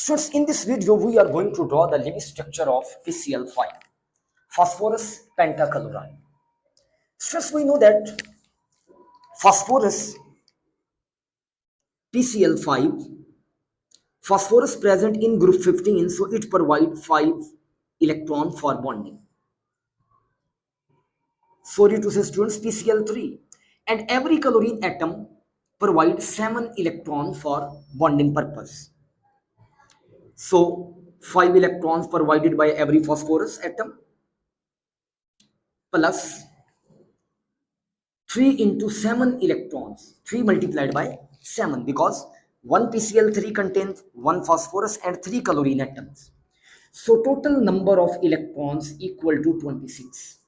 Students, in this video, we are going to draw the Lewis structure of PCl₃, phosphorus pentachloride. Students, we know that phosphorus PCl₃, phosphorus present in group 15, so it provides 5 electrons for bonding. Sorry to say, students, PCl₃, and every chlorine atom provides 7 electrons for bonding purpose. So 5 electrons provided by every phosphorus atom plus 3 into 7 electrons, 3 multiplied by 7, because one PCl₃ contains 1 phosphorus and 3 chlorine atoms. So total number of electrons equal to 26.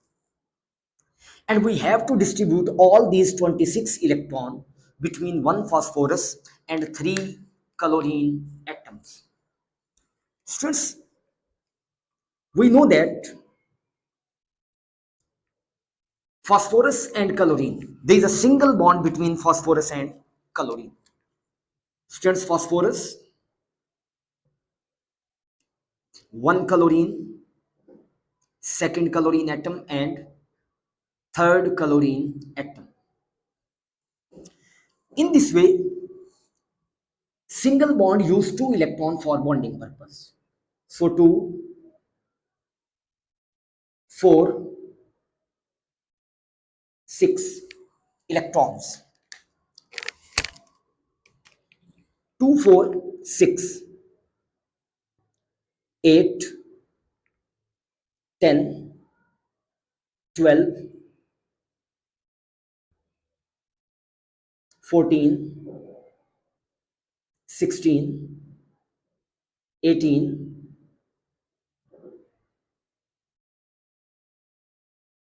And we have to distribute all these 26 electrons between 1 phosphorus and 3 chlorine atoms. Students, we know that phosphorus and chlorine, there is a single bond between phosphorus and chlorine. Students, phosphorus, 1 chlorine, second chlorine atom and third chlorine atom. In this way, single bond use 2 electrons for bonding purpose. So 2, 4, 6 electrons. 2, 4, 6, 8, 10, 12, 14, 16, 18,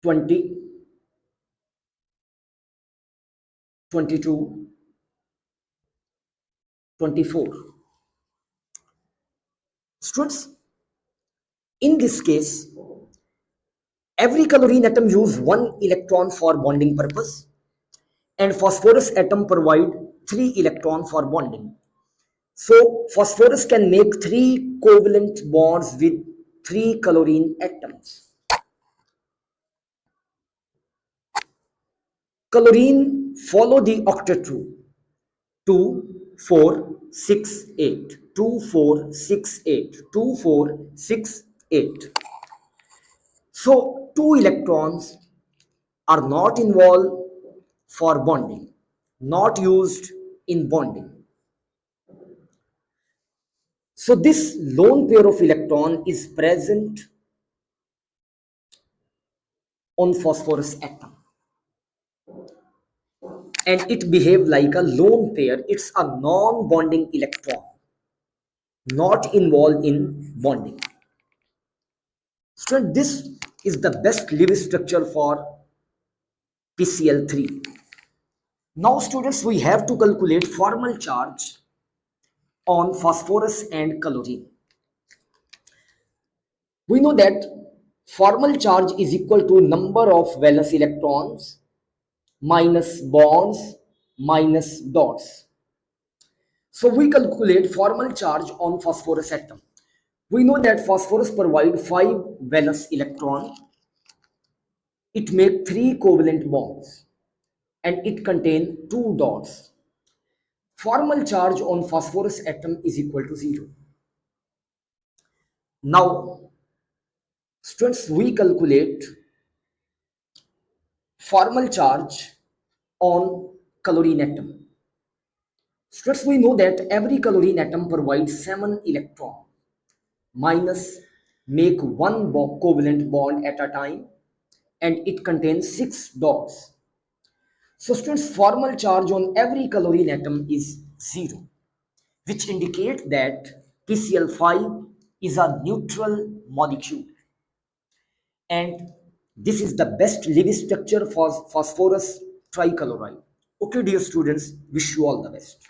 20, 22, 24. Students, in this case, every chlorine atom use 1 electron for bonding purpose, and phosphorus atom provide 3 electrons for bonding. So phosphorus can make 3 covalent bonds with 3 chlorine atoms. Chlorine follow the octet rule: 2, 4, 6, 8, 2, 4, 6, 8, 2, 4, 6, 8. So 2 electrons are not involved for bonding, not used in bonding. So this lone pair of electron is present on phosphorus atom, and it behaves like a lone pair. It's a non-bonding electron, not involved in bonding. So this is the best Lewis structure for PCl₃. Now students, we have to calculate formal charge on phosphorus and chlorine. We know that formal charge is equal to number of valence electrons minus bonds minus dots. So we calculate formal charge on phosphorus atom. We know that phosphorus provides 5 valence electrons. It makes 3 covalent bonds and it contains 2 dots. Formal charge on phosphorus atom is equal to 0. Now, students, we calculate formal charge on chlorine atom. Students, we know that every chlorine atom provides 7 electrons minus make 1 covalent bond at a time, and it contains 6 dots. So students, formal charge on every chlorine atom is 0, which indicates that PCl₃ is a neutral molecule, and this is the best Lewis structure for phosphorus trichloride. Okay, dear students, wish you all the best.